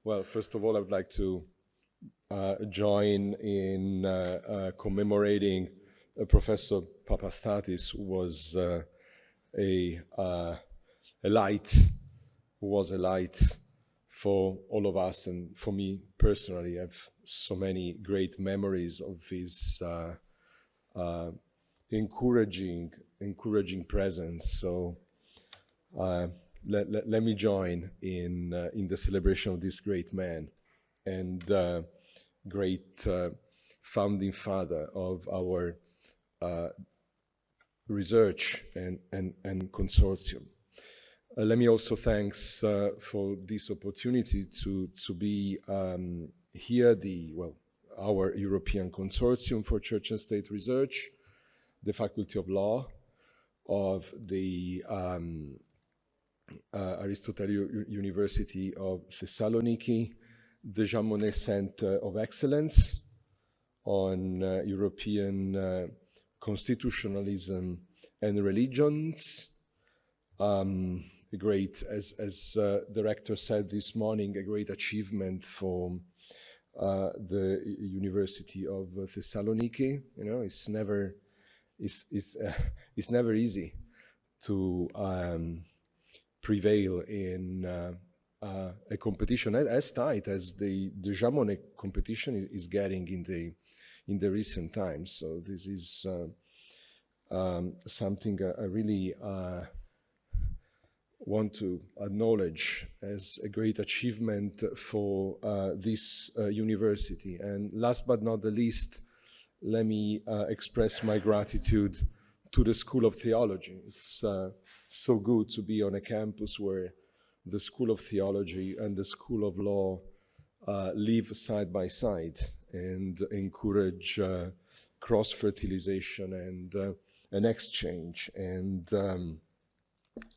Well, first of all, I would like to join in commemorating Professor Papastathis, who was a light, who was a light for all of us, and for me personally. I have so many great memories of his encouraging presence. So let me join in the celebration of this great man and great founding father of our research and consortium. Let me also thanks for this opportunity to be here, our European Consortium for Church and State Research, the Faculty of Law of the Aristotelian University of Thessaloniki, the Jean Monnet Center of Excellence on European Constitutionalism and Religions. A great, as the rector said this morning, a great achievement for the University of Thessaloniki. You know, it's never easy to prevail in a competition as tight as the Jean Monnet competition is getting in the recent times. So this is something I really want to acknowledge as a great achievement for this university. And last but not the least, let me express my gratitude to the School of Theology. It's so good to be on a campus where the School of Theology and the School of Law live side by side and encourage cross-fertilization and an exchange. And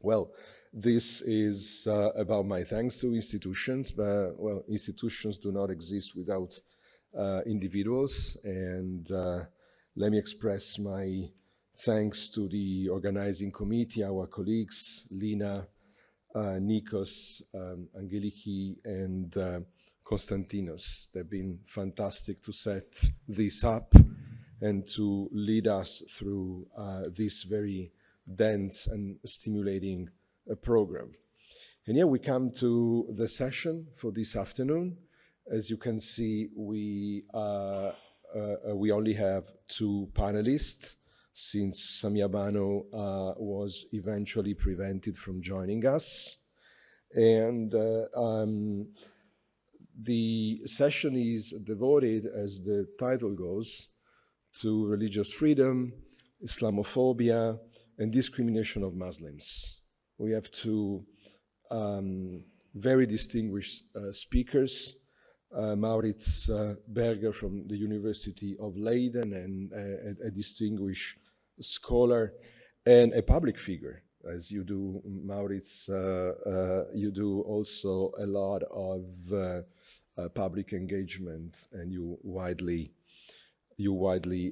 well, this is about my thanks to institutions, but well, institutions do not exist without individuals. And let me express my thanks to the Organizing Committee, our colleagues, Lina, Nikos, Angeliki, and Konstantinos. They've been fantastic to set this up and to lead us through this very dense and stimulating program. And here we come to the session for this afternoon. As you can see, we only have two panelists, since Samia Bano was eventually prevented from joining us. And the session is devoted, as the title goes, to religious freedom, Islamophobia, and discrimination of Muslims. We have two very distinguished speakers, Maurits Berger from the University of Leiden, and a distinguished scholar and a public figure. As you do, Maurits, you do also a lot of public engagement, and you widely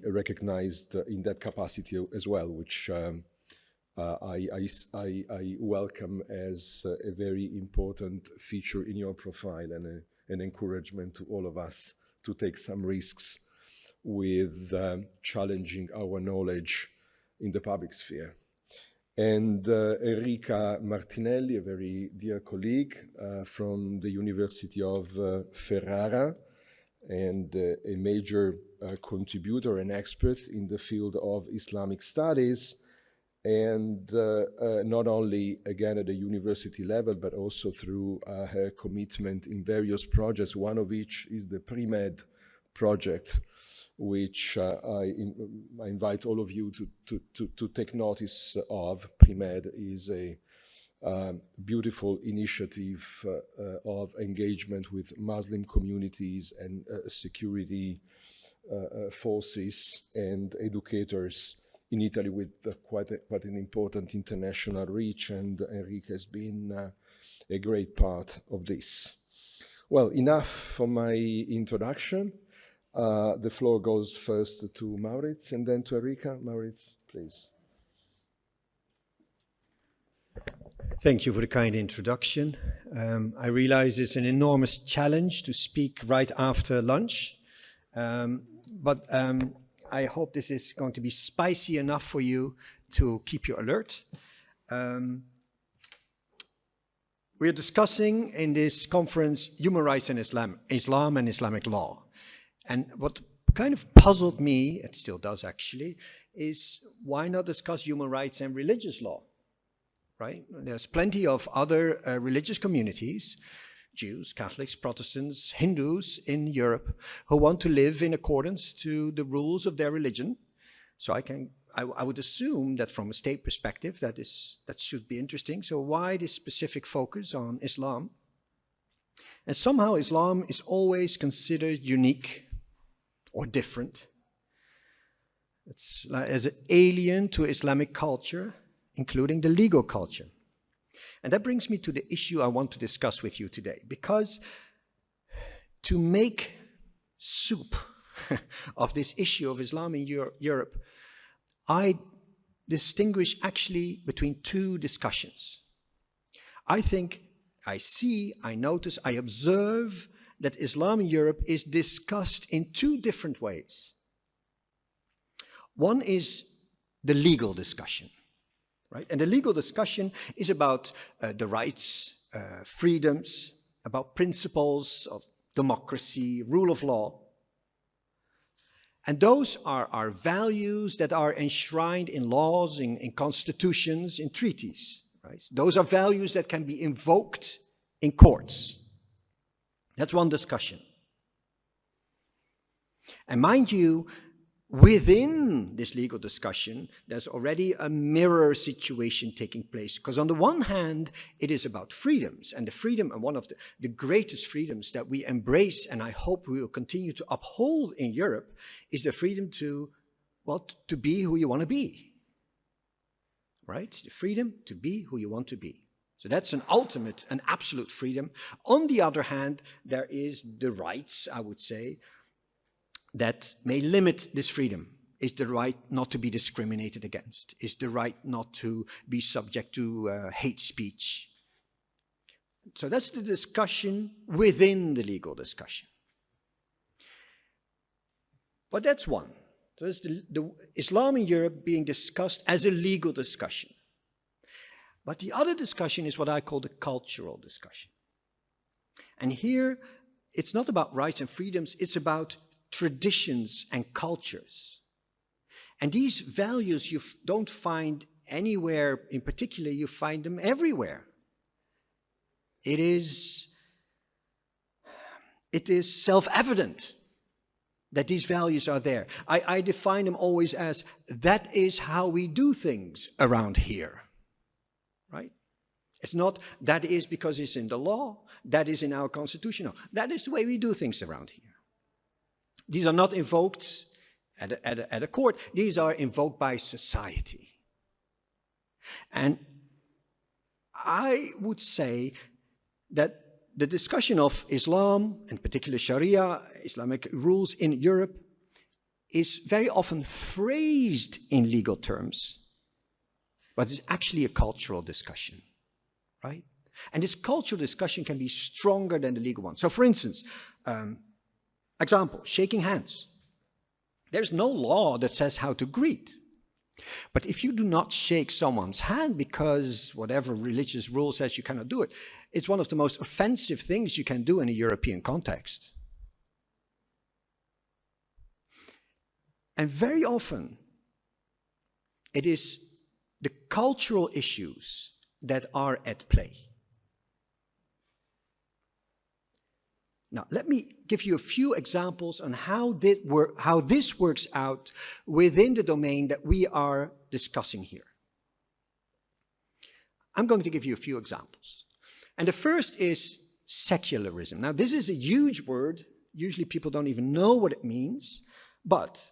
recognized in that capacity as well, which I welcome as a very important feature in your profile and an encouragement to all of us to take some risks with challenging our knowledge in the public sphere. And Enrica Martinelli, a very dear colleague from the University of Ferrara, and a major contributor and expert in the field of Islamic studies, and not only, again, at the university level, but also through her commitment in various projects, one of which is the pre-med project, which I invite all of you to take notice of. Pre-med is a beautiful initiative of engagement with Muslim communities and security forces and educators in Italy, with quite an important international reach, and Enrica has been a great part of this. Well, enough for my introduction. The floor goes first to Maurits and then to Enrica. Maurits, please. Thank you for the kind introduction. I realize it's an enormous challenge to speak right after lunch, but I hope this is going to be spicy enough for you to keep you alert. We're discussing in this conference human rights and Islam and Islamic law. And what kind of puzzled me, it still does actually, is why not discuss human rights and religious law? Right? There's plenty of other religious communities, Jews, Catholics, Protestants, Hindus in Europe, who want to live in accordance to the rules of their religion. So I would assume that from a state perspective, that should be interesting. So why this specific focus on Islam? And somehow Islam is always considered unique or different. It's like as an alien to Islamic culture, including the legal culture. And that brings me to the issue I want to discuss with you today, because to make soup of this issue of Islam in Europe, I distinguish actually between two discussions. I think, I see, I notice, I observe that Islam in Europe is discussed in two different ways. One is the legal discussion. Right? And the legal discussion is about the rights, freedoms, about principles of democracy, rule of law. And those are values that are enshrined in laws, in constitutions, in treaties. Right? Those are values that can be invoked in courts. That's one discussion. And mind you, within this legal discussion, there's already a mirror situation taking place. Because on the one hand, it is about freedoms. And the freedom, and one of the greatest freedoms that we embrace, and I hope we will continue to uphold in Europe, is the freedom to, well, to be who you want to be. Right? The freedom to be who you want to be. So that's an ultimate, an absolute freedom. On the other hand, there is the rights, I would say, that may limit this freedom. Is the right not to be discriminated against? Is the right not to be subject to hate speech? So that's the discussion within the legal discussion. But that's one. So it's the Islam in Europe being discussed as a legal discussion. But the other discussion is what I call the cultural discussion. And here, it's not about rights and freedoms, it's about traditions and cultures. And these values you don't find anywhere in particular, you find them everywhere. It is self-evident that these values are there. I define them always as, that is how we do things around here. Right? It's not, that is because it's in the law, that is in our constitution. No, that is the way we do things around here. These are not invoked at a court. These are invoked by society. And I would say that the discussion of Islam, in particular Sharia, Islamic rules in Europe, is very often phrased in legal terms, but it's actually a cultural discussion, right? And this cultural discussion can be stronger than the legal one. So for instance, example, shaking hands. There's no law that says how to greet. But if you do not shake someone's hand because whatever religious rule says you cannot do it, it's one of the most offensive things you can do in a European context. And very often, it is the cultural issues that are at play. Now, let me give you a few examples on how this works out within the domain that we are discussing here. I'm going to give you a few examples. And the first is secularism. Now, this is a huge word. Usually people don't even know what it means. But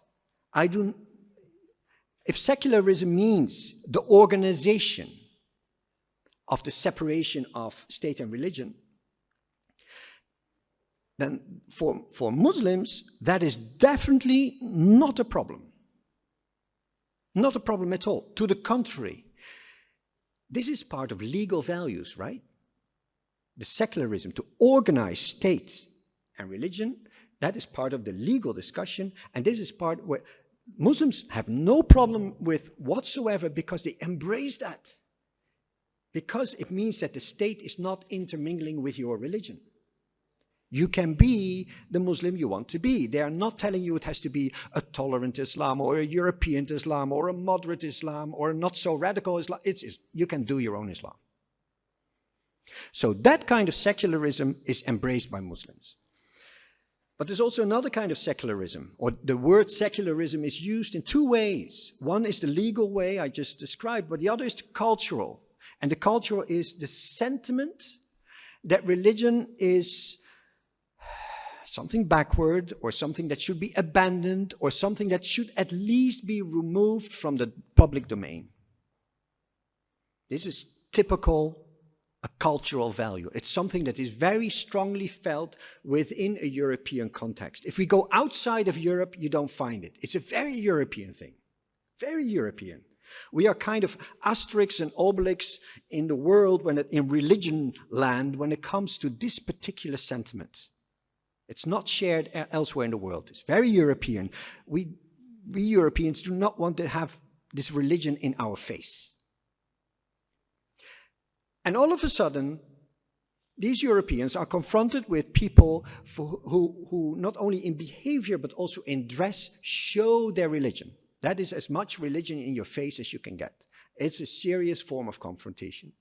if secularism means the organization of the separation of state and religion, then for Muslims, that is definitely not a problem. Not a problem at all. To the contrary, This is part of legal values, right? The secularism, to organize states and religion, that is part of the legal discussion, and this is part where Muslims have no problem with whatsoever because they embrace that. Because it means that the state is not intermingling with your religion. You can be the Muslim you want to be. They are not telling you it has to be a tolerant Islam or a European Islam or a moderate Islam or a not so radical Islam. You can do your own Islam. So that kind of secularism is embraced by Muslims. But there's also another kind of secularism, or the word secularism is used in two ways. One is the legal way I just described, but the other is the cultural. And the cultural is the sentiment that religion is something backward, or something that should be abandoned, or something that should at least be removed from the public domain. This is typical a cultural value. It's something that is very strongly felt within a European context. If we go outside of Europe, you don't find it. It's a very European thing, very European. We are kind of Asterix and Obelix in the world, in religion land, when it comes to this particular sentiment. It's not shared elsewhere in the world. It's very European. We Europeans do not want to have this religion in our face. And all of a sudden, these Europeans are confronted with people who not only in behavior but also in dress show their religion. That is as much religion in your face as you can get. It's a serious form of confrontation.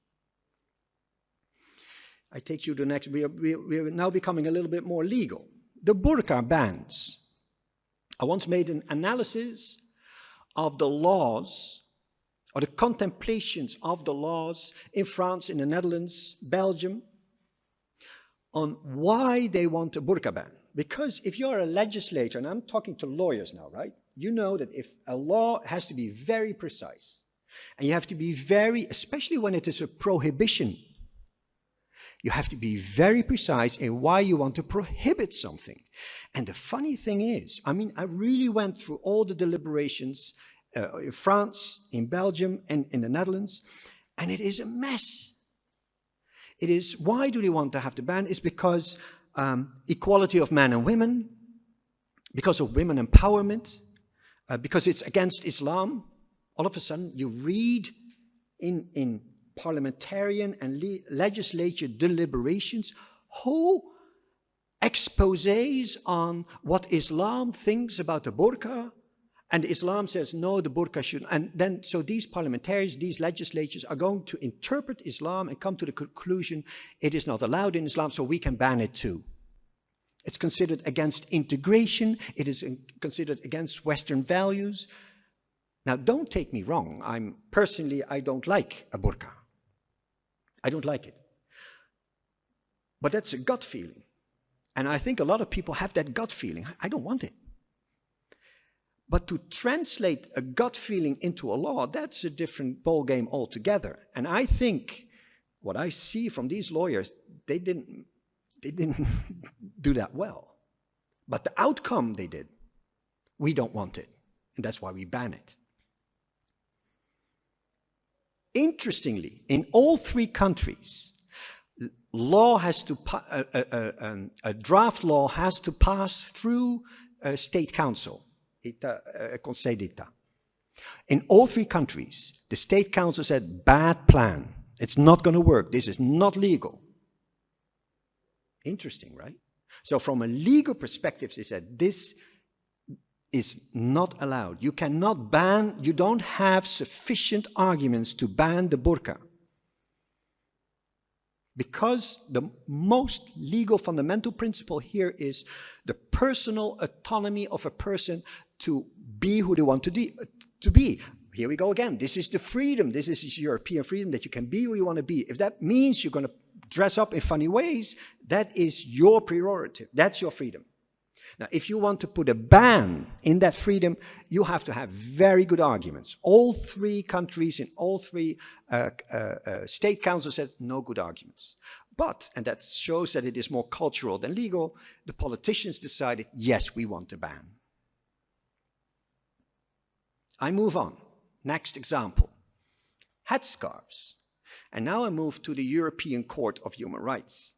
I take you to the next. We are now becoming a little bit more legal. The burqa bans. I once made an analysis of the laws or the contemplations of the laws in France, in the Netherlands, Belgium, on why they want a burqa ban. Because if you're a legislator, and I'm talking to lawyers now, right? You know that if a law has to be very precise, and you have to be very, especially when it is a prohibition, you have to be very precise in why you want to prohibit something. And the funny thing is, I mean, I really went through all the deliberations in France, in Belgium, and in the Netherlands, and it is a mess. It is, why do they want to have the ban? It's because equality of men and women, because of women empowerment, because it's against Islam. All of a sudden, you read in parliamentarian and legislature deliberations whole exposés on what Islam thinks about the burqa. And Islam says, no, the burqa shouldn't. And then, so these parliamentarians, these legislatures are going to interpret Islam and come to the conclusion it is not allowed in Islam, so we can ban it too. It's considered against integration. It is considered against Western values. Now, don't take me wrong. I don't like a burqa. I don't like it. But that's a gut feeling. And I think a lot of people have that gut feeling. I don't want it. But to translate a gut feeling into a law, that's a different ballgame altogether. And I think what I see from these lawyers, they didn't do that well. But the outcome they did, we don't want it. And that's why we ban it. Interestingly, in all three countries, law has to a draft law has to pass through a state council. Conseil d'État. In all three countries, the state council said, bad plan. It's not going to work. This is not legal. Interesting, right? So from a legal perspective, they said, this is not allowed. You cannot ban, you don't have sufficient arguments to ban the burqa. Because the most legal fundamental principle here is the personal autonomy of a person to be who they want to be. Here we go again. This is the freedom. This is European freedom, that you can be who you want to be. If that means you're going to dress up in funny ways, that is your prerogative. That's your freedom. Now, if you want to put a ban in that freedom, you have to have very good arguments. All three countries in all three state councils said no good arguments. But, and that shows that it is more cultural than legal, the politicians decided, yes, we want a ban. I move on. Next example. Headscarves. And now I move to the European Court of Human Rights.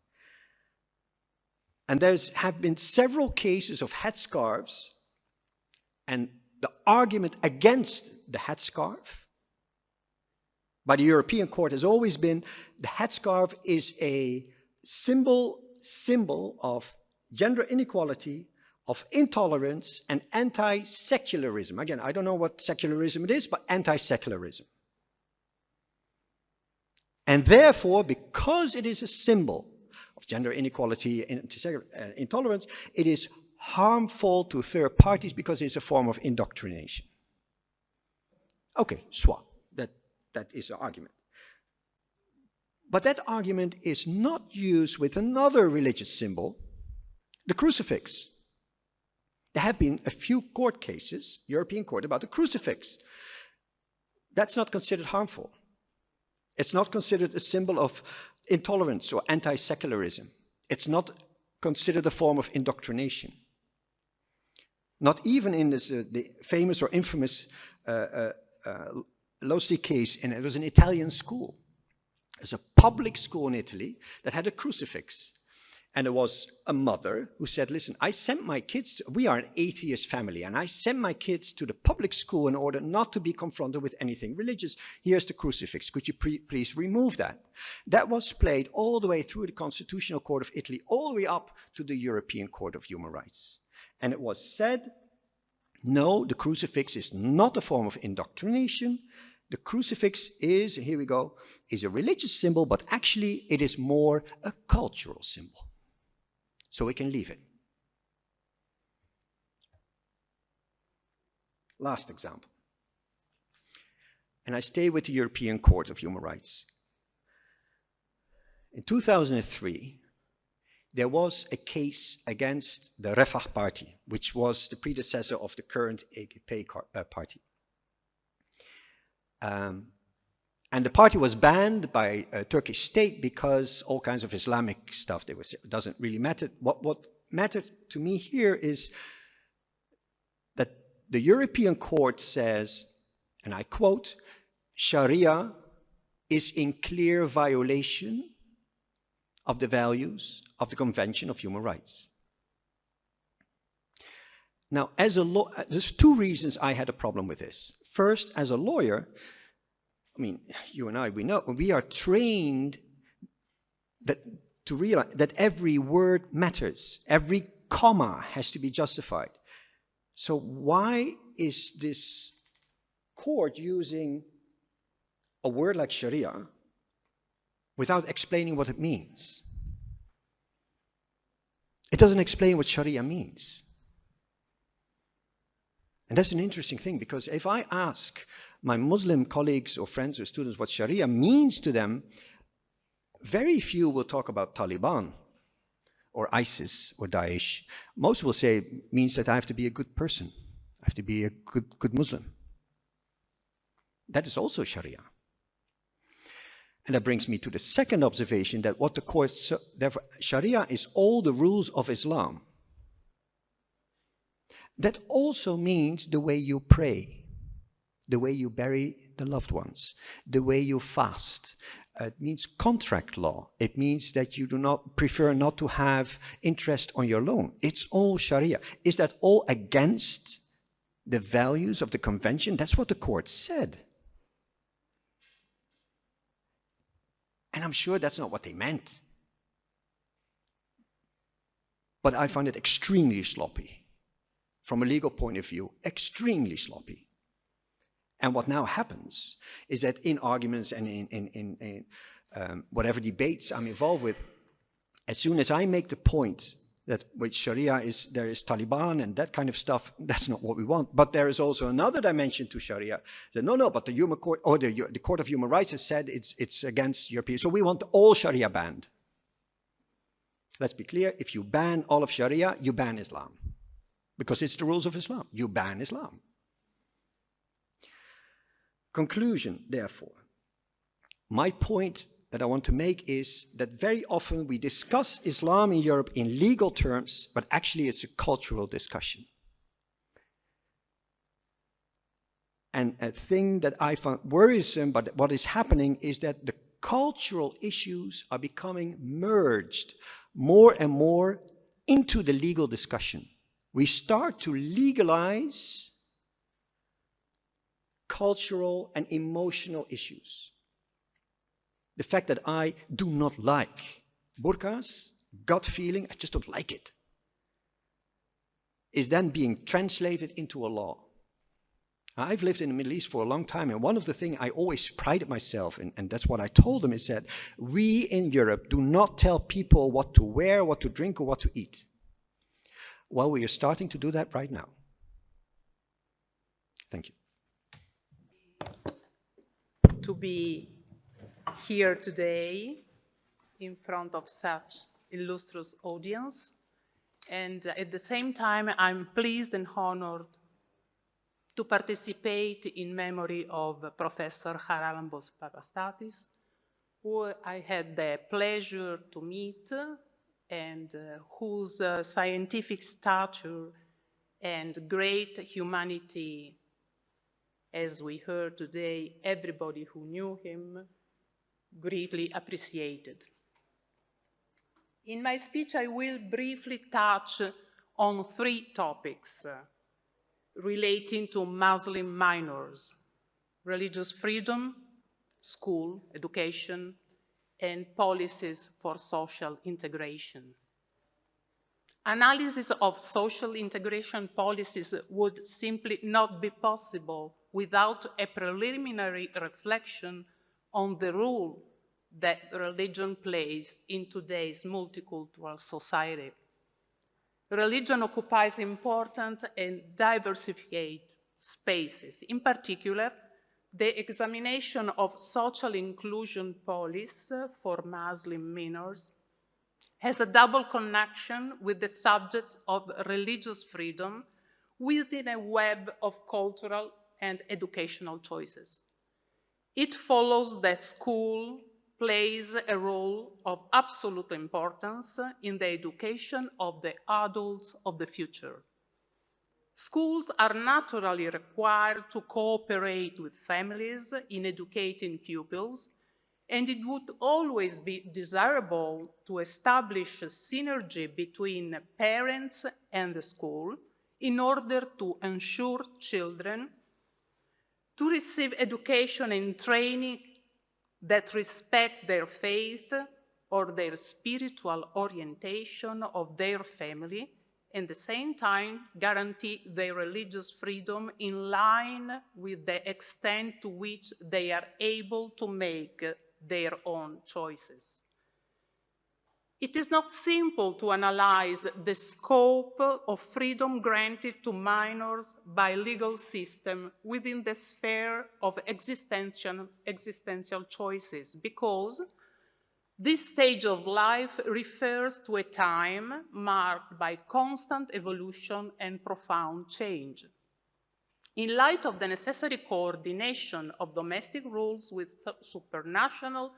And have been several cases of headscarves, and the argument against the headscarf by the European Court has always been the headscarf is a symbol of gender inequality, of intolerance, and anti-secularism. Again, I don't know what secularism it is, but anti-secularism. And therefore, because it is a symbol of gender inequality and intolerance, it is harmful to third parties because it's a form of indoctrination. Okay, soit. That is an argument. But that argument is not used with another religious symbol, the crucifix. There have been a few court cases, European court, about the crucifix. That's not considered harmful. It's not considered a symbol of intolerance or anti-secularism. It's not considered a form of indoctrination. Not even in this, the famous or infamous Losty case, and it was an Italian school. It's a public school in Italy that had a crucifix. And there was a mother who said, listen, I sent my kids, we are an atheist family, and I sent my kids to the public school in order not to be confronted with anything religious. Here's the crucifix. Could you please remove that? That was played all the way through the Constitutional Court of Italy, all the way up to the European Court of Human Rights. And it was said, no, the crucifix is not a form of indoctrination. The crucifix is, here we go, is a religious symbol, but actually it is more a cultural symbol. So we can leave it. Last example. And I stay with the European Court of Human Rights. In 2003, there was a case against the Refah party, which was the predecessor of the current AKP party. And the party was banned by a Turkish state because all kinds of Islamic stuff, they were, it doesn't really matter. What mattered to me here is that the European Court says, and I quote, Sharia is in clear violation of the values of the Convention of Human Rights. Now, as a there's two reasons I had a problem with this. First, as a lawyer, I mean, you and I, we know, we are trained to realize that every word matters. Every comma has to be justified. So why is this court using a word like Sharia without explaining what it means? It doesn't explain what Sharia means. And that's an interesting thing, because if I ask my Muslim colleagues or friends or students what Sharia means to them, very few will talk about Taliban or ISIS or Daesh. Most will say it means that I have to be a good person. I have to be a good Muslim. That is also Sharia. And that brings me to the second observation, that what the court, therefore, Sharia is all the rules of Islam. That also means the way you pray, the way you bury the loved ones, the way you fast. It means contract law. It means that you do not prefer not to have interest on your loan. It's all Sharia. Is that all against the values of the convention? That's what the court said. And I'm sure that's not what they meant. But I find it extremely sloppy. From a legal point of view, extremely sloppy. And what now happens is that in arguments and in whatever debates I'm involved with, as soon as I make the point that with Sharia there is Taliban and that kind of stuff, that's not what we want. But there is also another dimension to Sharia. That no, but the Human Court or the Court of Human Rights has said it's against European. So we want all Sharia banned. Let's be clear: if you ban all of Sharia, you ban Islam. Because it's the rules of Islam. You ban Islam. Conclusion, therefore. My point that I want to make is that very often we discuss Islam in Europe in legal terms, but actually it's a cultural discussion. And a thing that I found worrisome, but what is happening is that the cultural issues are becoming merged more and more into the legal discussion. We start to legalize cultural and emotional issues. The fact that I do not like burqas, gut feeling, I just don't like it, is then being translated into a law. I've lived in the Middle East for a long time, and one of the things I always prided myself in, and that's what I told them, is that we in Europe do not tell people what to wear, what to drink, or what to eat. Well, we are starting to do that right now. Thank you. To be here today in front of such illustrious audience, and at the same time I'm pleased and honored to participate in memory of Professor Charalambos Papastathis, who I had the pleasure to meet and whose scientific stature and great humanity, as we heard today, everybody who knew him greatly appreciated. In my speech, I will briefly touch on 3 topics relating to Muslim minors: religious freedom, school, education, and policies for social integration. Analysis of social integration policies would simply not be possible without a preliminary reflection on the role that religion plays in today's multicultural society. Religion occupies important and diversified spaces. In particular, the examination of social inclusion policies for Muslim minors has a double connection with the subject of religious freedom within a web of cultural and educational choices. It follows that school plays a role of absolute importance in the education of the adults of the future. Schools are naturally required to cooperate with families in educating pupils, and it would always be desirable to establish a synergy between parents and the school in order to ensure children to receive education and training that respect their faith or their spiritual orientation of their family, and at the same time guarantee their religious freedom in line with the extent to which they are able to make their own choices. It is not simple to analyze the scope of freedom granted to minors by legal system within the sphere of existential choices, because this stage of life refers to a time marked by constant evolution and profound change. In light of the necessary coordination of domestic rules with supranational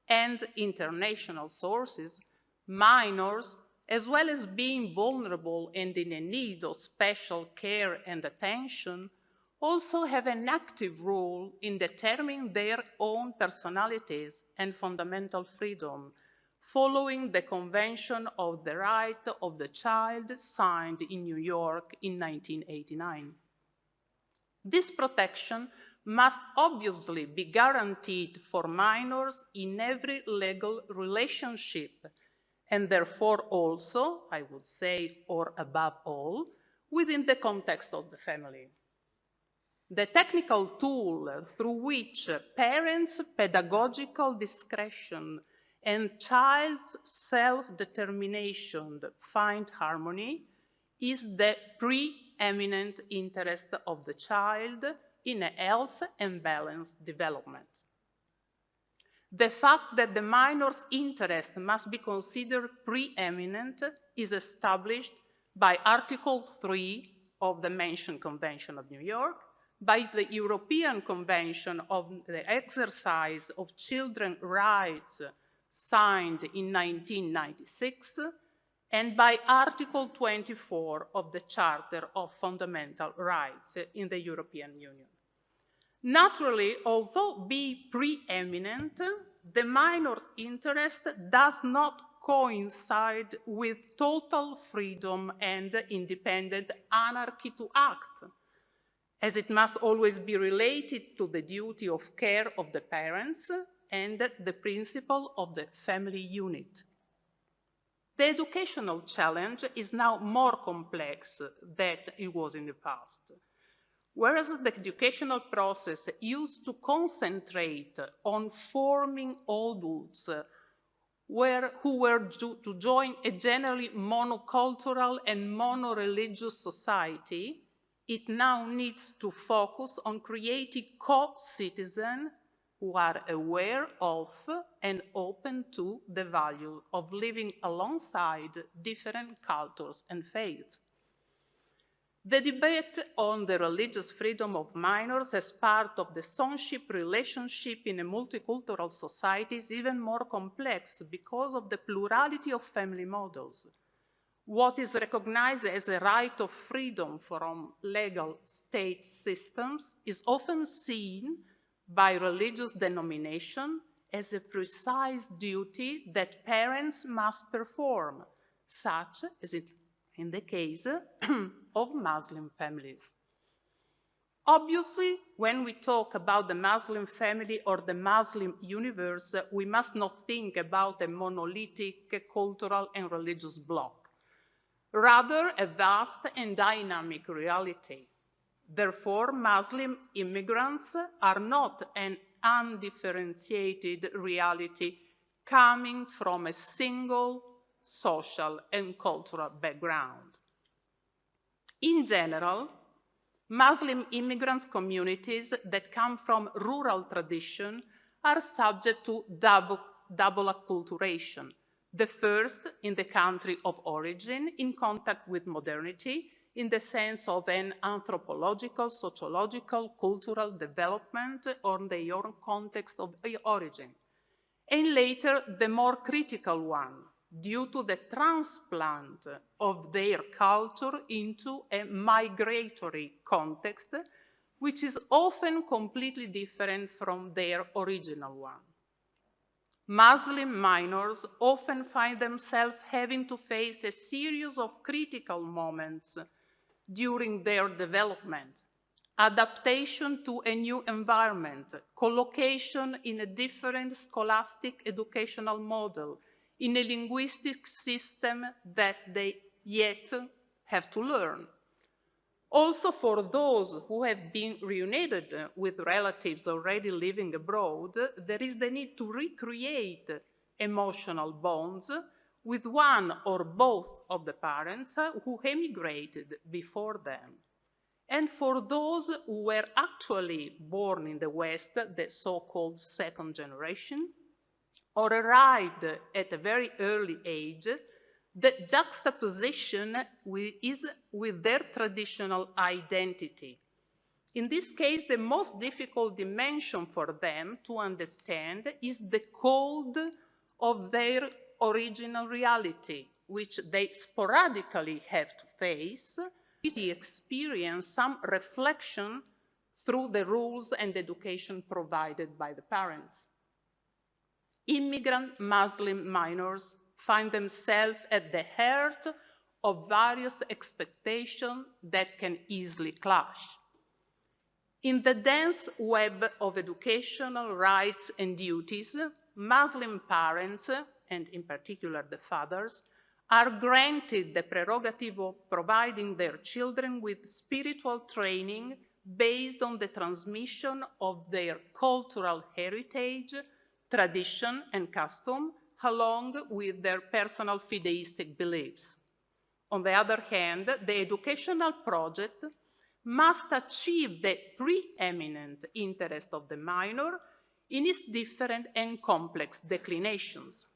and international sources, minors, as well as being vulnerable and in a need of special care and attention, also have an active role in determining their own personalities and fundamental freedom, following the Convention of the Right of the Child signed in New York in 1989. This protection must obviously be guaranteed for minors in every legal relationship, and therefore also, I would say, or above all, within the context of the family. The technical tool through which parents' pedagogical discretion and child's self-determination find harmony is the preeminent interest of the child in a healthy and balanced development. The fact that the minor's interest must be considered preeminent is established by Article 3 of the mentioned Convention of New York, by the European Convention on the Exercise of Children's Rights signed in 1996, and by Article 24 of the Charter of Fundamental Rights in the European Union. Naturally, although being preeminent, the minor's interest does not coincide with total freedom and independent anarchy to act, as it must always be related to the duty of care of the parents and the principle of the family unit. The educational challenge is now more complex than it was in the past. Whereas the educational process used to concentrate on forming adults who were to join a generally monocultural and mono-religious society, it now needs to focus on creating co-citizens who are aware of and open to the value of living alongside different cultures and faiths. The debate on the religious freedom of minors as part of the sonship relationship in a multicultural society is even more complex because of the plurality of family models. What is recognized as a right of freedom from legal state systems is often seen by religious denomination as a precise duty that parents must perform, such as it in the case of Muslim families. Obviously, when we talk about the Muslim family or the Muslim universe, we must not think about a monolithic cultural and religious bloc, rather a vast and dynamic reality. Therefore, Muslim immigrants are not an undifferentiated reality coming from a single social and cultural background. In general, Muslim immigrant communities that come from rural tradition are subject to double acculturation. The first in the country of origin, in contact with modernity, in the sense of an anthropological, sociological, cultural development on their own context of origin. And later, the more critical one, due to the transplant of their culture into a migratory context, which is often completely different from their original one. Muslim minors often find themselves having to face a series of critical moments during their development: adaptation to a new environment, collocation in a different scholastic educational model, in a linguistic system that they yet have to learn. Also, for those who have been reunited with relatives already living abroad, there is the need to recreate emotional bonds with one or both of the parents who emigrated before them. And for those who were actually born in the West, the so-called second generation, or arrived at a very early age, the juxtaposition is with their traditional identity. In this case, the most difficult dimension for them to understand is the code of their original reality, which they sporadically have to face, they experience some reflection through the rules and education provided by the parents. Immigrant Muslim minors find themselves at the heart of various expectations that can easily clash. In the dense web of educational rights and duties, Muslim parents, and in particular the fathers, are granted the prerogative of providing their children with spiritual training based on the transmission of their cultural heritage, tradition, and custom, along with their personal fideistic beliefs. On the other hand, the educational project must achieve the preeminent interest of the minor in its different and complex declinations.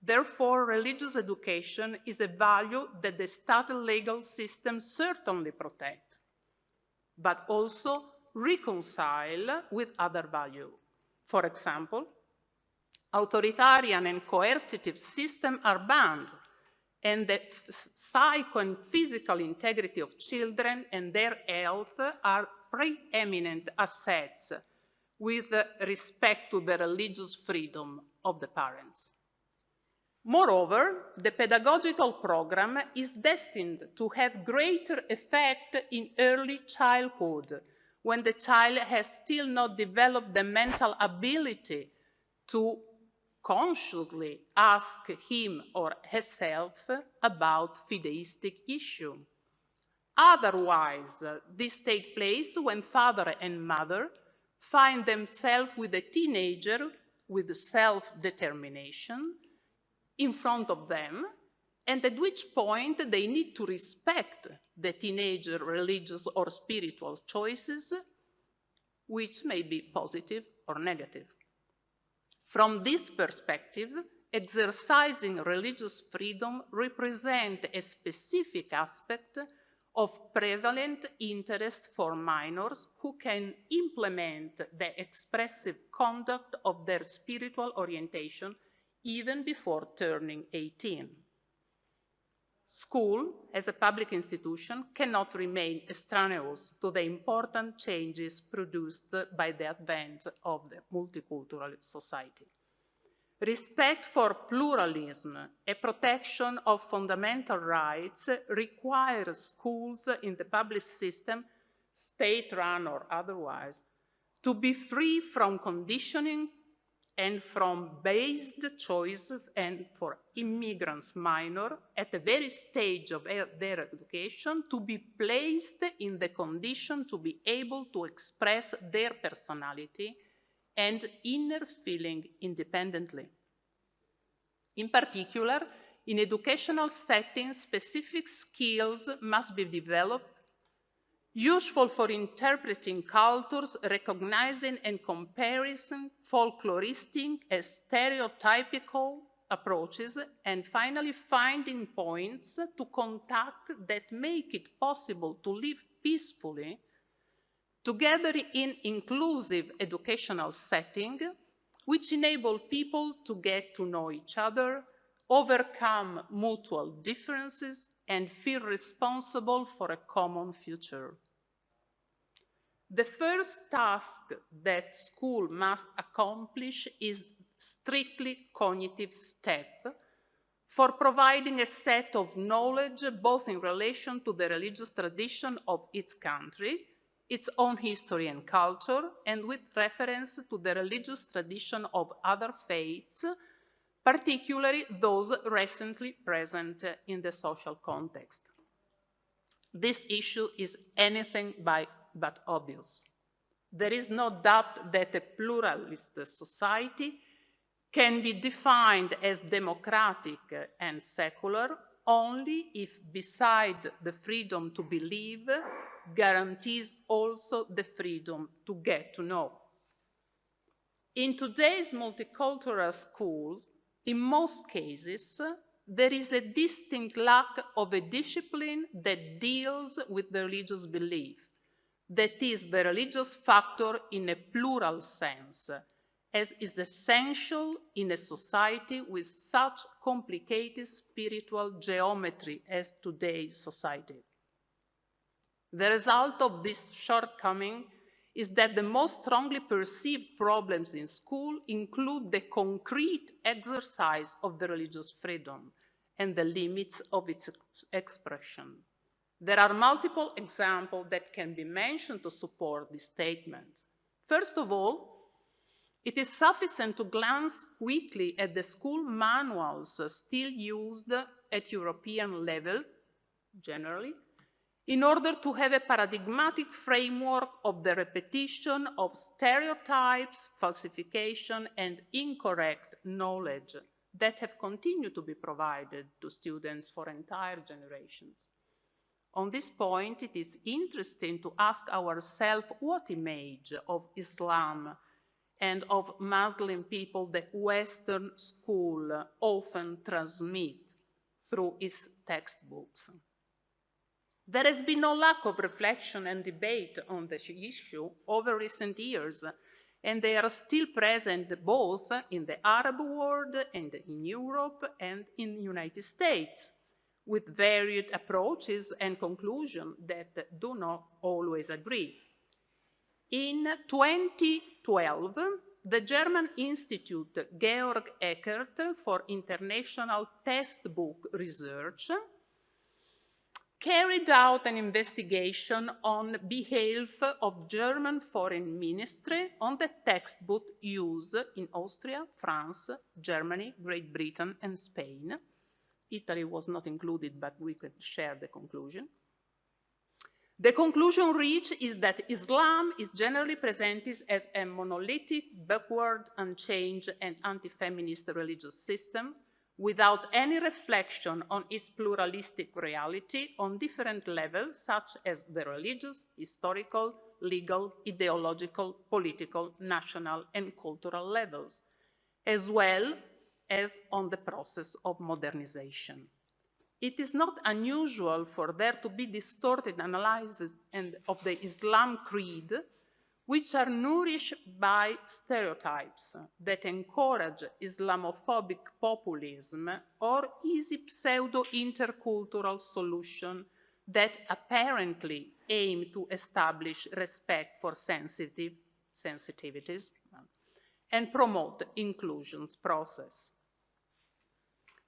Therefore, religious education is a value that the state legal system certainly protects, but also reconcile with other values. For example, authoritarian and coercive systems are banned, and the psycho and physical integrity of children and their health are preeminent assets with respect to the religious freedom of the parents. Moreover, the pedagogical program is destined to have greater effect in early childhood, when the child has still not developed the mental ability to consciously ask him or herself about fideistic issue. Otherwise, this takes place when father and mother find themselves with a teenager with self-determination in front of them, and at which point they need to respect the teenager religious or spiritual choices, which may be positive or negative. From this perspective, exercising religious freedom represents a specific aspect of prevalent interest for minors who can implement the expressive conduct of their spiritual orientation even before turning 18. School, as a public institution, cannot remain extraneous to the important changes produced by the advent of the multicultural society. Respect for pluralism, a protection of fundamental rights, requires schools in the public system, state-run or otherwise, to be free from conditioning and from based choices, and for immigrants minor at the very stage of their education to be placed in the condition to be able to express their personality and inner feeling independently. In particular, in educational settings, specific skills must be developed useful for interpreting cultures, recognizing and comparison folkloristic and stereotypical approaches, and finally finding points to contact that make it possible to live peacefully together in inclusive educational setting, which enable people to get to know each other, overcome mutual differences, and feel responsible for a common future. The first task that school must accomplish is strictly cognitive step for providing a set of knowledge both in relation to the religious tradition of its country, its own history and culture, and with reference to the religious tradition of other faiths, particularly those recently present in the social context. This issue is anything but obvious. There is no doubt that a pluralist society can be defined as democratic and secular only if, beside the freedom to believe, guarantees also the freedom to get to know. In today's multicultural school, in most cases, there is a distinct lack of a discipline that deals with the religious belief, that is, the religious factor in a plural sense, as is essential in a society with such complicated spiritual geometry as today's society. The result of this shortcoming is that the most strongly perceived problems in school include the concrete exercise of the religious freedom and the limits of its expression. There are multiple examples that can be mentioned to support this statement. First of all, it is sufficient to glance quickly at the school manuals still used at European level, generally, in order to have a paradigmatic framework of the repetition of stereotypes, falsification, and incorrect knowledge that have continued to be provided to students for entire generations. On this point, it is interesting to ask ourselves what image of Islam and of Muslim people the Western school often transmit through its textbooks. There has been no lack of reflection and debate on the issue over recent years, and they are still present both in the Arab world and in Europe and in the United States, with varied approaches and conclusions that do not always agree. In 2012, the German Institute Georg Eckert for International Textbook Research carried out an investigation on behalf of German Foreign Ministry on the textbook used in Austria, France, Germany, Great Britain, and Spain. Italy was not included, but we could share the conclusion. The conclusion reached is that Islam is generally presented as a monolithic, backward, unchanged, and anti-feminist religious system without any reflection on its pluralistic reality on different levels, such as the religious, historical, legal, ideological, political, national, and cultural levels, as well as on the process of modernization. It is not unusual for there to be distorted analysis of the Islam creed, which are nourished by stereotypes that encourage Islamophobic populism or easy pseudo-intercultural solutions that apparently aim to establish respect for sensitivities and promote inclusions process.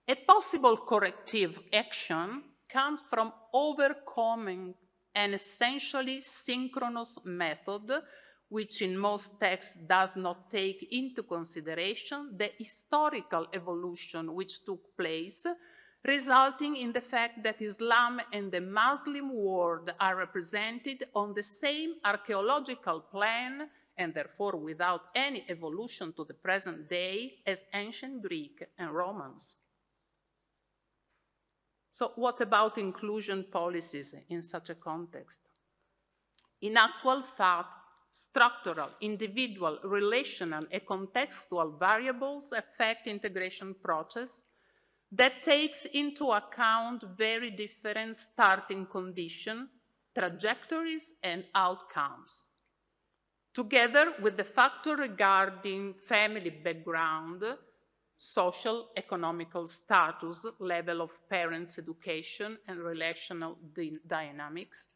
A possible corrective action comes from overcoming an essentially synchronous method which in most texts does not take into consideration the historical evolution which took place, resulting in the fact that Islam and the Muslim world are represented on the same archaeological plan and therefore without any evolution to the present day as ancient Greek and Romans. So what about inclusion policies in such a context? In actual fact, structural, individual, relational, and contextual variables affect integration process that takes into account very different starting conditions, trajectories, and outcomes. Together with the factor regarding family background, social, economical status, level of parents' education and relational dynamics,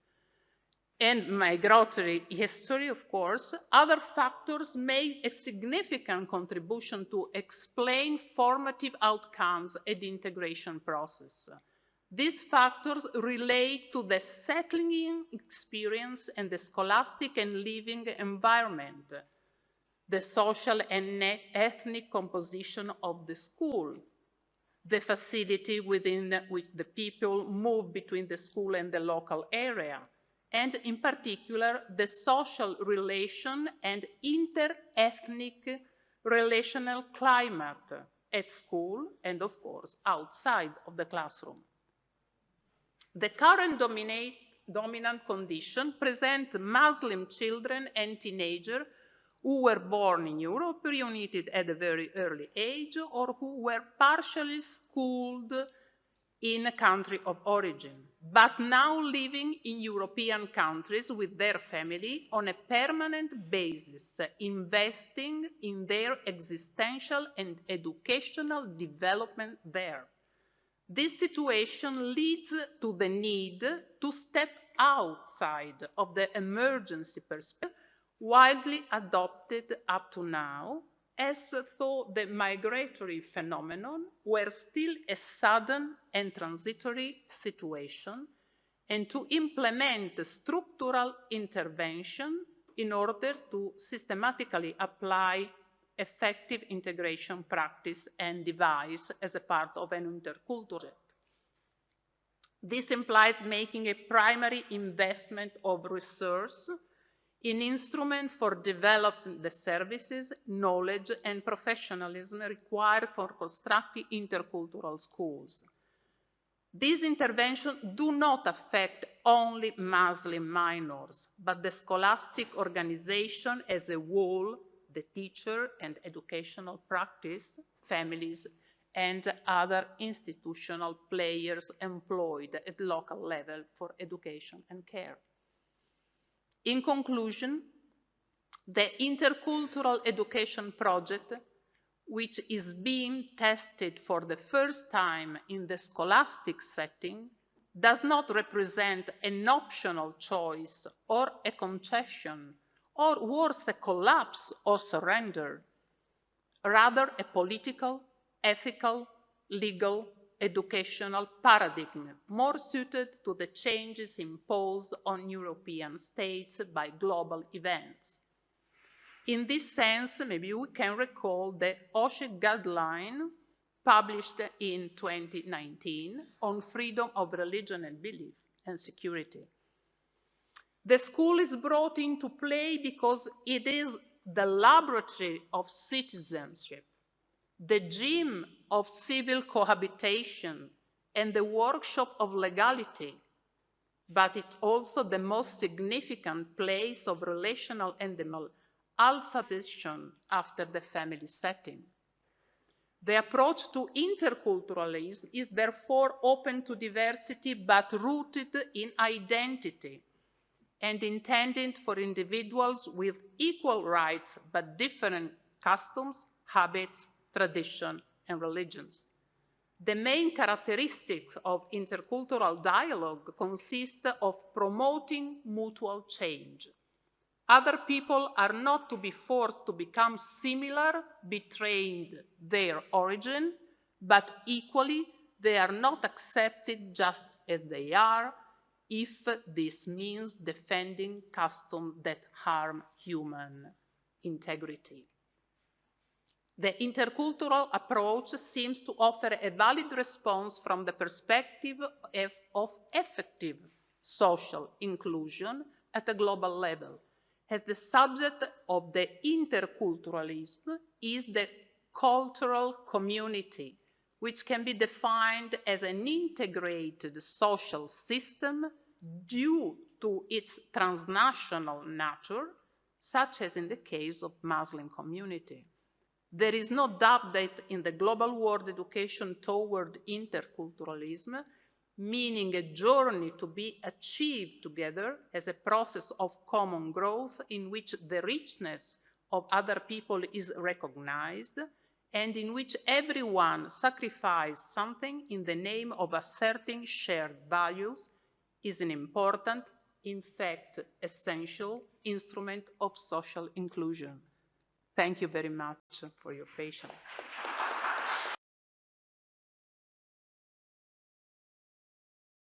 and migratory history, of course, other factors make a significant contribution to explain formative outcomes in the integration process. These factors relate to the settling experience and the scholastic and living environment, the social and ethnic composition of the school, the facility within which the people move between the school and the local area, and in particular, the social relation and inter-ethnic relational climate at school and, of course, outside of the classroom. The current dominant condition presents Muslim children and teenagers who were born in Europe, reunited at a very early age, or who were partially schooled in a country of origin, but now living in European countries with their family on a permanent basis, investing in their existential and educational development there. This situation leads to the need to step outside of the emergency perspective widely adopted up to now, as though the migratory phenomenon were still a sudden and transitory situation, and to implement structural intervention in order to systematically apply effective integration practice and device as a part of an intercultural project. This implies making a primary investment of resource in instruments for developing the services, knowledge, and professionalism required for constructing intercultural schools. These interventions do not affect only Muslim minors, but the scholastic organization as a whole, the teacher and educational practice, families, and other institutional players employed at local level for education and care. In conclusion, the intercultural education project, which is being tested for the first time in the scholastic setting, does not represent an optional choice or a concession, or worse, a collapse or surrender. rather a political, ethical, legal, educational paradigm more suited to the changes imposed on European states by global events. In this sense, maybe we can recall the AUTh guideline published in 2019 on freedom of religion and belief and security. The school is brought into play because it is the laboratory of citizenship, the gym of civil cohabitation, and the workshop of legality, but it's also the most significant place of relational and alphabetization after the family setting. The approach to interculturalism is therefore open to diversity but rooted in identity and intended for individuals with equal rights but different customs, habits, traditions, and religions. The main characteristics of intercultural dialogue consist of promoting mutual change. Other people are not to be forced to become similar, betraying their origin, but equally they are not accepted just as they are, if this means defending customs that harm human integrity. The intercultural approach seems to offer a valid response from the perspective of effective social inclusion at a global level, as the subject of the interculturalism is the cultural community, which can be defined as an integrated social system due to its transnational nature, such as in the case of Muslim community. There is no doubt that in the global world, education toward interculturalism, meaning a journey to be achieved together as a process of common growth in which the richness of other people is recognized and in which everyone sacrifices something in the name of asserting shared values, is an important, in fact, essential instrument of social inclusion. Thank you very much for your patience.